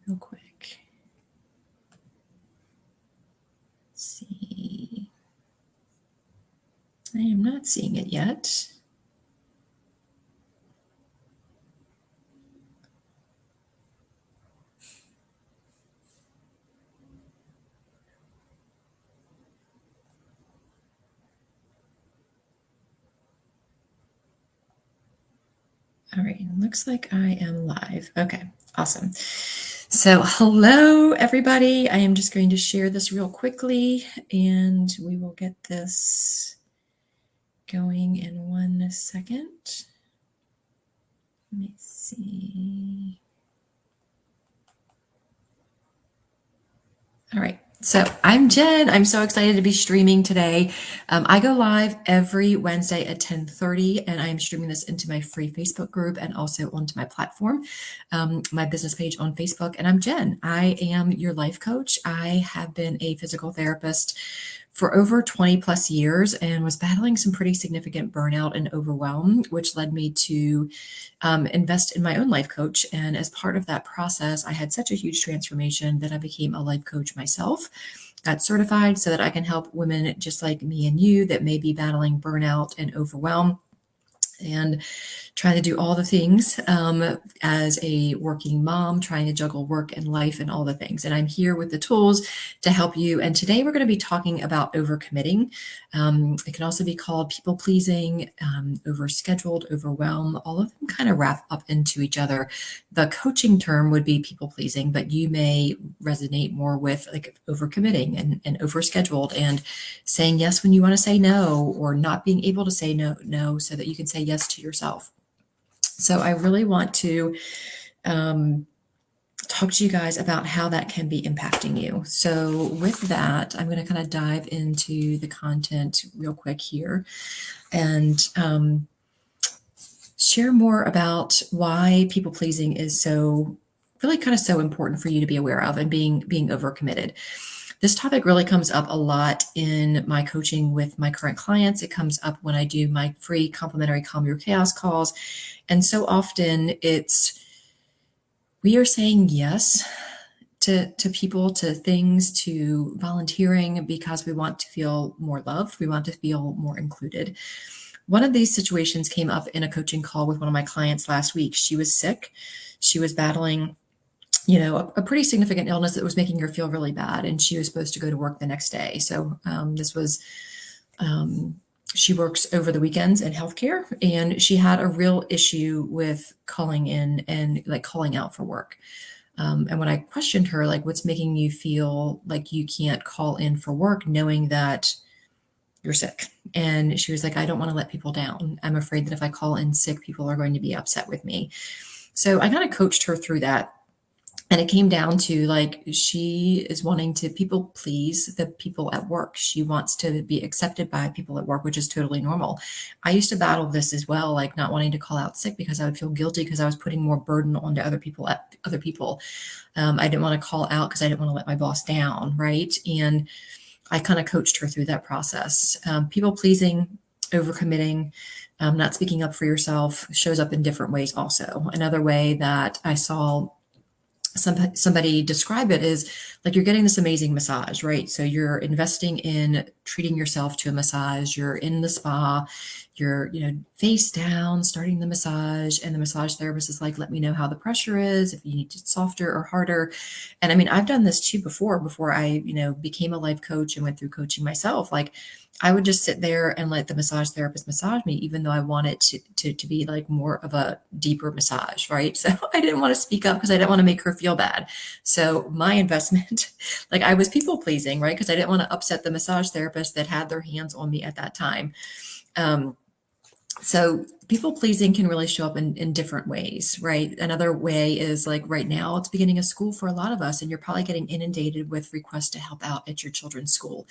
real quick. Let's see. I am not seeing it yet. All right, looks like I am live. Okay, awesome. So hello, everybody. I am just going to share this real quickly, and we will get this going in 1 second. Let me see. All right. So I'm Jen. I'm so excited to be streaming today. I go live every Wednesday at 10:30, and I'm streaming this into my free Facebook group and also onto my platform, my business page on Facebook. And I'm Jen. I am your life coach. I have been a physical therapist for over 20 plus years and was battling some pretty significant burnout and overwhelm, which led me to invest in my own life coach. And as part of that process, I had such a huge transformation that I became a life coach myself, got certified so that I can help women just like me and you that may be battling burnout and overwhelm and trying to do all the things as a working mom, trying to juggle work and life and all the things. And I'm here with the tools to help you. And today we're going to be talking about overcommitting. It can also be called people pleasing, overscheduled, overwhelm. All of them kind of wrap up into each other. The coaching term would be people pleasing, but you may resonate more with like overcommitting and overscheduled and saying yes when you want to say no, or not being able to say no so that you can say yes to yourself. So I really want to talk to you guys about how that can be impacting you. So with that, I'm going to kind of dive into the content real quick here and share more about why people pleasing is so really kind of so important for you to be aware of and being overcommitted. This topic really comes up a lot in my coaching with my current clients. It comes up when I do my free complimentary Calm Your Chaos calls. And so often we are saying yes to people, to things, to volunteering because we want to feel more loved. We want to feel more included. One of these situations came up in a coaching call with one of my clients last week. She was sick. She was battling a pretty significant illness that was making her feel really bad. And she was supposed to go to work the next day. So she works over the weekends in healthcare, and she had a real issue with calling in and like calling out for work. And when I questioned her, like, what's making you feel like you can't call in for work knowing that you're sick? And she was like, I don't want to let people down. I'm afraid that if I call in sick, people are going to be upset with me. So I kind of coached her through that. And it came down to like, she is wanting to people please the people at work. She wants to be accepted by people at work, which is totally normal. I used to battle this as well, like not wanting to call out sick because I would feel guilty because I was putting more burden onto other people. I didn't want to call out because I didn't want to let my boss down, right? And I kind of coached her through that process. People pleasing, overcommitting, not speaking up for yourself shows up in different ways also. Another way that I saw somebody describe it is like you're getting this amazing massage, right? So you're investing in treating yourself to a massage. You're in the spa, you're, face down, starting the massage, and the massage therapist is like, let me know how the pressure is, if you need it softer or harder. And I mean, I've done this too before I, became a life coach and went through coaching myself. Like I would just sit there and let the massage therapist massage me, even though I wanted to be like more of a deeper massage, right? So I didn't want to speak up because I didn't want to make her feel bad. So my investment, like I was people pleasing, right? Because I didn't want to upset the massage therapist that had their hands on me at that time. So people pleasing can really show up in different ways, right? Another way is like right now, it's beginning of school for a lot of us, and you're probably getting inundated with requests to help out at your children's school.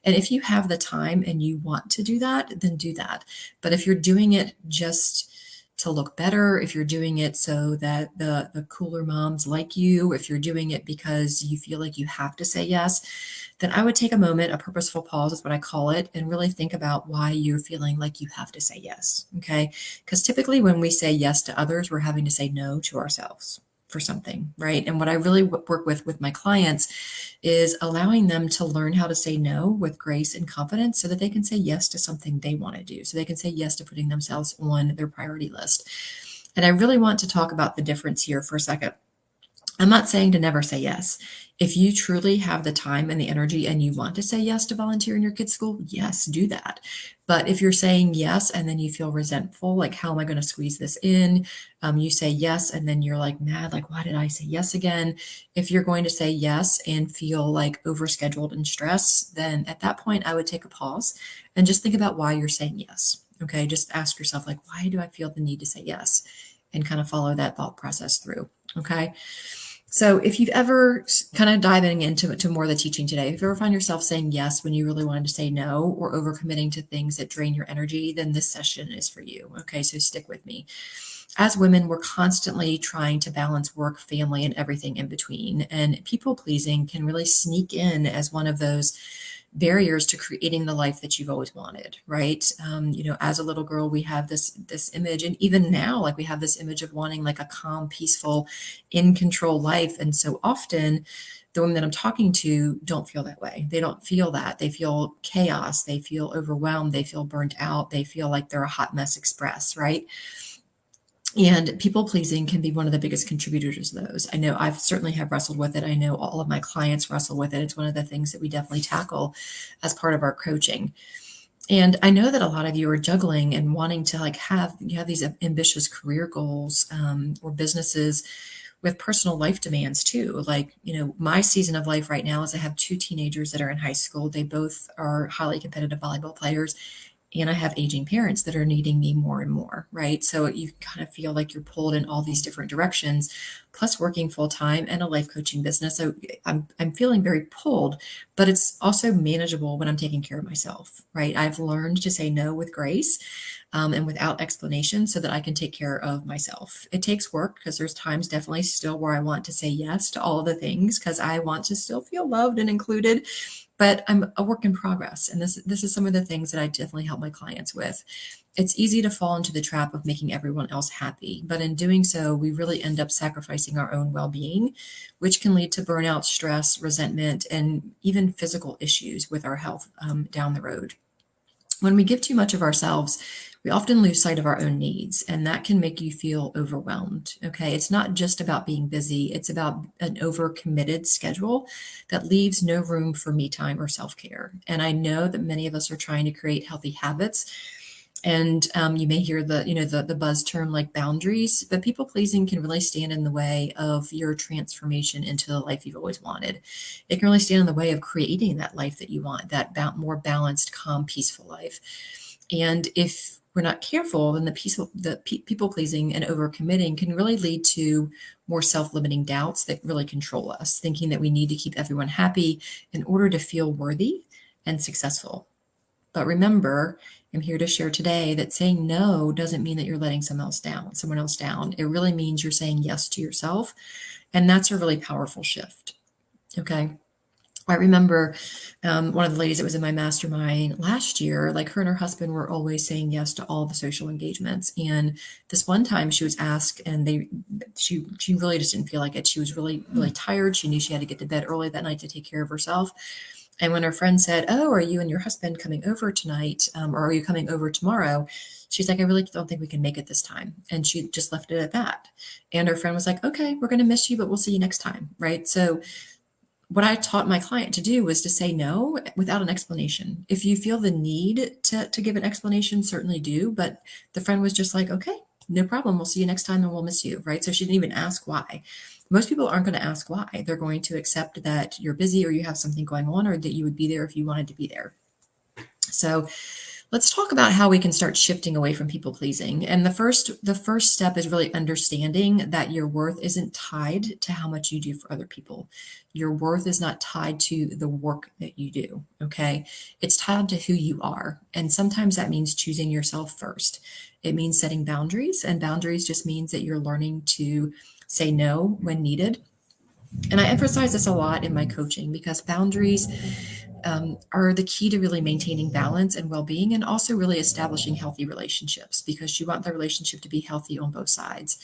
And if you have the time and you want to do that, then do that. But if you're doing it just to look better, if you're doing it so that the cooler moms like you, if you're doing it because you feel like you have to say yes, then I would take a moment, a purposeful pause is what I call it, and really think about why you're feeling like you have to say yes. Okay. Because typically when we say yes to others, we're having to say no to ourselves for something, right? And what I really work with my clients is allowing them to learn how to say no with grace and confidence so that they can say yes to something they want to do. So they can say yes to putting themselves on their priority list. And I really want to talk about the difference here for a second. I'm not saying to never say yes. If you truly have the time and the energy and you want to say yes to volunteer in your kids' school, yes, do that. But if you're saying yes and then you feel resentful, like, how am I going to squeeze this in? You say yes and then you're like mad, like, why did I say yes again? If you're going to say yes and feel like overscheduled and stressed, then at that point, I would take a pause and just think about why you're saying yes. Okay. Just ask yourself, like, why do I feel the need to say yes? And kind of follow that thought process through. Okay. So if you've ever kind of diving into more of the teaching today, if you ever find yourself saying yes when you really wanted to say no, or overcommitting to things that drain your energy, then this session is for you. Okay, so stick with me. As women, we're constantly trying to balance work, family, and everything in between. And people pleasing can really sneak in as one of those barriers to creating the life that you've always wanted, right? As a little girl, we have this image, and even now, like, we have this image of wanting like a calm, peaceful, in control life. And so often, the women that I'm talking to don't feel that way. They don't feel that. They feel chaos. They feel overwhelmed. They feel burnt out. They feel like they're a hot mess express, right? And people pleasing can be one of the biggest contributors to those. I know I've certainly have wrestled with it. I know all of my clients wrestle with it. It's one of the things that we definitely tackle as part of our coaching. And I know that a lot of you are juggling and wanting to like have these ambitious career goals, or businesses with personal life demands too. Like, my season of life right now is I have two teenagers that are in high school. They both are highly competitive volleyball players, and I have aging parents that are needing me more and more, right? So you kind of feel like you're pulled in all these different directions, plus working full time and a life coaching business. So I'm feeling very pulled, but it's also manageable when I'm taking care of myself, right? I've learned to say no with grace, and without explanation, so that I can take care of myself. It takes work because there's times definitely still where I want to say yes to all of the things because I want to still feel loved and included, but I'm a work in progress. And this is some of the things that I definitely help my clients with. It's easy to fall into the trap of making everyone else happy, but in doing so, we really end up sacrificing our own well-being, which can lead to burnout, stress, resentment, and even physical issues with our health, down the road. When we give too much of ourselves, we often lose sight of our own needs, and that can make you feel overwhelmed. Okay. It's not just about being busy, it's about an overcommitted schedule that leaves no room for me time or self care. And I know that many of us are trying to create healthy habits. And you may hear the buzz term like boundaries, but people pleasing can really stand in the way of your transformation into the life you've always wanted. It can really stand in the way of creating that life that you want, that more balanced, calm, peaceful life. And if we're not careful, then people pleasing and overcommitting can really lead to more self-limiting doubts that really control us, thinking that we need to keep everyone happy in order to feel worthy and successful. But remember, I'm here to share today that saying no doesn't mean that you're letting someone else down. It really means you're saying yes to yourself. And that's a really powerful shift. Okay. I remember, one of the ladies that was in my mastermind last year, like, her and her husband were always saying yes to all the social engagements. And this one time she was asked, and she really just didn't feel like it. She was really, really tired. She knew she had to get to bed early that night to take care of herself. And when her friend said, "Oh, are you and your husband coming over tonight? Or are you coming over tomorrow?" She's like, "I really don't think we can make it this time." And she just left it at that. And her friend was like, "Okay, we're going to miss you, but we'll see you next time." Right. So what I taught my client to do was to say no without an explanation. If you feel the need to give an explanation, certainly do. But the friend was just like, "Okay, no problem. We'll see you next time and we'll miss you." Right. So she didn't even ask why. Most people aren't going to ask why. They're going to accept that you're busy or you have something going on or that you would be there if you wanted to be there. So let's talk about how we can start shifting away from people pleasing. And the first step is really understanding that your worth isn't tied to how much you do for other people. Your worth is not tied to the work that you do, okay? It's tied to who you are. And sometimes that means choosing yourself first. It means setting boundaries, and boundaries just means that you're learning to say no when needed. And I emphasize this a lot in my coaching because boundaries, are the key to really maintaining balance and well-being, and also really establishing healthy relationships, because you want the relationship to be healthy on both sides.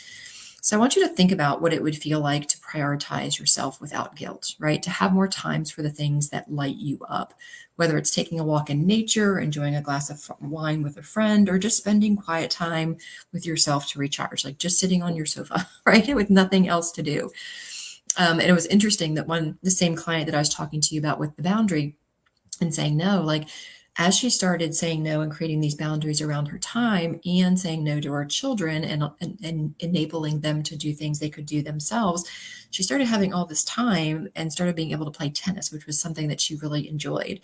So I want you to think about what it would feel like to prioritize yourself without guilt, right? To have more times for the things that light you up, whether it's taking a walk in nature, enjoying a glass of wine with a friend, or just spending quiet time with yourself to recharge, like just sitting on your sofa, right? With nothing else to do. And it was interesting that the same client that I was talking to you about with the boundary and saying no, like as she started saying no and creating these boundaries around her time and saying no to our children and enabling them to do things they could do themselves, she started having all this time and started being able to play tennis, which was something that she really enjoyed.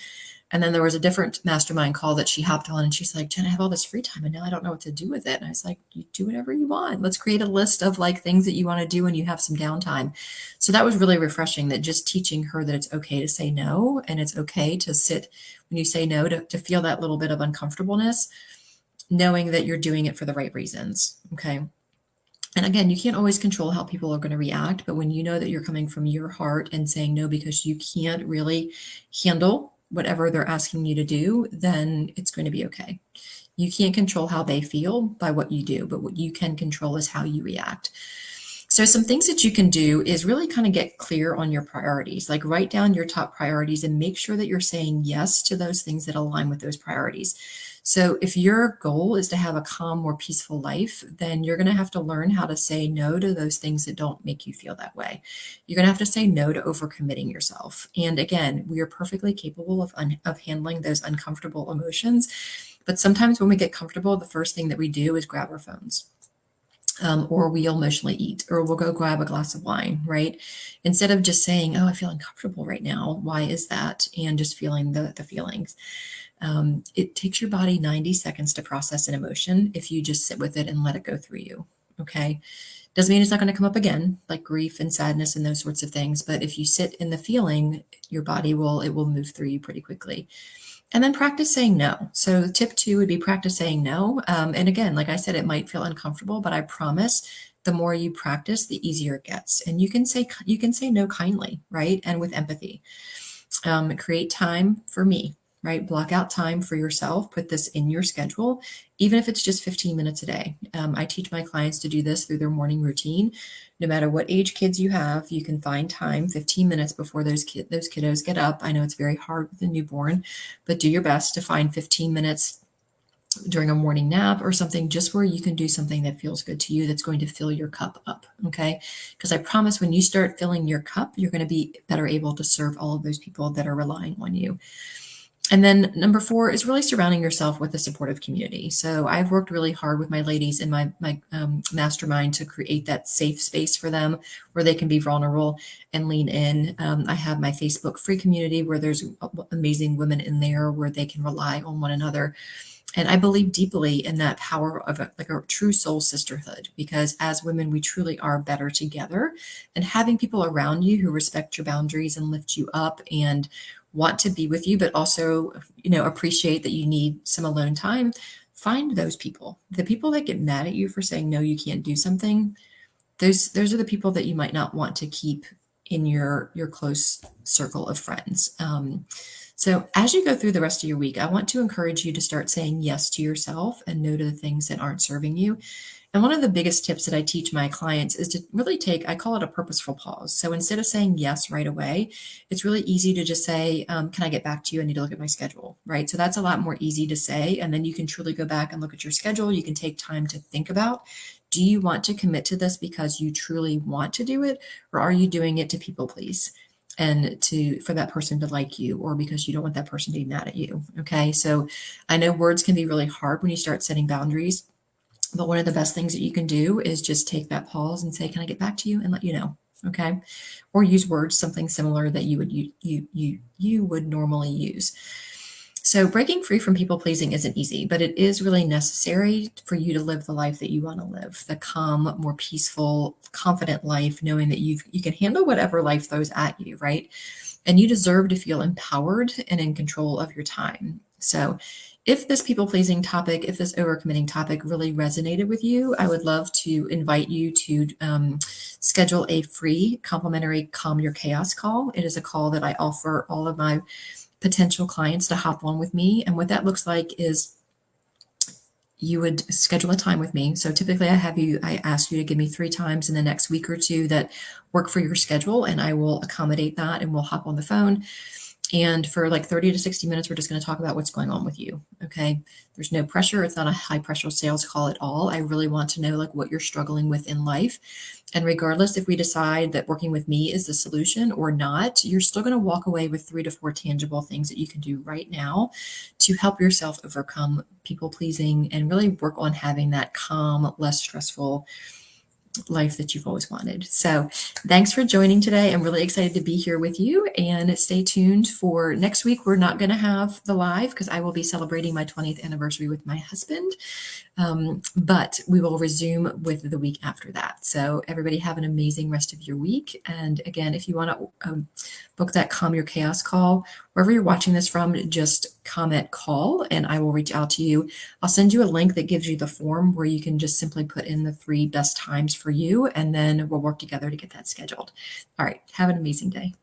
And then there was a different mastermind call that she hopped on and she's like, Jen, I have all this free time and now I don't know what to do with it. And I was like, you do whatever you want. Let's create a list of like things that you want to do when you have some downtime. So that was really refreshing, that just teaching her that it's okay to say no and it's okay to sit when you say no, to feel that little bit of uncomfortableness, knowing that you're doing it for the right reasons. Okay. And again, you can't always control how people are going to react, but when you know that you're coming from your heart and saying no because you can't really handle whatever they're asking you to do, then it's going to be okay. You can't control how they feel by what you do, but what you can control is how you react. So some things that you can do is really kind of get clear on your priorities, like write down your top priorities and make sure that you're saying yes to those things that align with those priorities. So if your goal is to have a calm, more peaceful life, then you're going to have to learn how to say no to those things that don't make you feel that way. You're going to have to say no to overcommitting yourself. And again, we are perfectly capable of handling those uncomfortable emotions. But sometimes when we get comfortable, the first thing that we do is grab our phones. Or we'll emotionally eat, or we'll go grab a glass of wine, right? Instead of just saying, oh, I feel uncomfortable right now. Why is that? And just feeling the feelings. It takes your body 90 seconds to process an emotion if you just sit with it and let it go through you. Okay. Doesn't mean it's not going to come up again, like grief and sadness and those sorts of things. But if you sit in the feeling, your body will move through you pretty quickly. And then practice saying no. So tip 2 would be practice saying no. And again, like I said, it might feel uncomfortable, but I promise the more you practice, the easier it gets. And you can say no kindly, right? And with empathy. Create time for me, right? Block out time for yourself. Put this in your schedule, even if it's just 15 minutes a day. I teach my clients to do this through their morning routine. No matter what age kids you have, you can find time 15 minutes before those kiddos get up. I know it's very hard with a newborn, but do your best to find 15 minutes during a morning nap or something, just where you can do something that feels good to you, that's going to fill your cup up. Okay. Because I promise when you start filling your cup, you're going to be better able to serve all of those people that are relying on you. And then number 4 is really surrounding yourself with a supportive community. So I've worked really hard with my ladies in my mastermind to create that safe space for them where they can be vulnerable and lean in. I have my Facebook free community where there's amazing women in there where they can rely on one another. And I believe deeply in that power of like a true soul sisterhood, because as women, we truly are better together. And having people around you who respect your boundaries and lift you up and want to be with you, but also, appreciate that you need some alone time. Find those people. The people that get mad at you for saying no, you can't do something. Those are the people that you might not want to keep in your close circle of friends. So as you go through the rest of your week, I want to encourage you to start saying yes to yourself and no to the things that aren't serving you. And one of the biggest tips that I teach my clients is to really I call it a purposeful pause. So instead of saying yes right away, it's really easy to just say, can I get back to you? I need to look at my schedule, right? So that's a lot more easy to say. And then you can truly go back and look at your schedule. You can take time to think about, do you want to commit to this because you truly want to do it? Or are you doing it to people please? And for that person to like you, or because you don't want that person to be mad at you. Okay. So I know words can be really hard when you start setting boundaries, but one of the best things that you can do is just take that pause and say, can I get back to you, and let you know. Okay. Or use words, something similar that you would normally use. So breaking free from people pleasing isn't easy, but it is really necessary for you to live the life that you want to live, the calm, more peaceful, confident life, knowing that you can handle whatever life throws at you, right? And you deserve to feel empowered and in control of your time. So if this people pleasing topic, if this overcommitting topic really resonated with you, I would love to invite you to schedule a free complimentary Calm Your Chaos call. It is a call that I offer all of my potential clients to hop on with me. And what that looks like is you would schedule a time with me. So typically I ask you to give me 3 times in the next week or two that work for your schedule, and I will accommodate that and we'll hop on the phone. And for like 30 to 60 minutes, we're just going to talk about what's going on with you. Okay. There's no pressure. It's not a high pressure sales call at all. I really want to know like what you're struggling with in life. And regardless if we decide that working with me is the solution or not, you're still going to walk away with 3 to 4 tangible things that you can do right now to help yourself overcome people pleasing and really work on having that calm, less stressful life that you've always wanted. So thanks for joining today. I'm really excited to be here with you, and stay tuned for next week. We're not going to have the live because I will be celebrating my 20th anniversary with my husband. But we will resume with the week after that. So everybody have an amazing rest of your week. And again, if you want to book that Calm Your Chaos call, wherever you're watching this from, just comment call and I will reach out to you. I'll send you a link that gives you the form where you can just simply put in the 3 best times for you, and then we'll work together to get that scheduled. All right. Have an amazing day.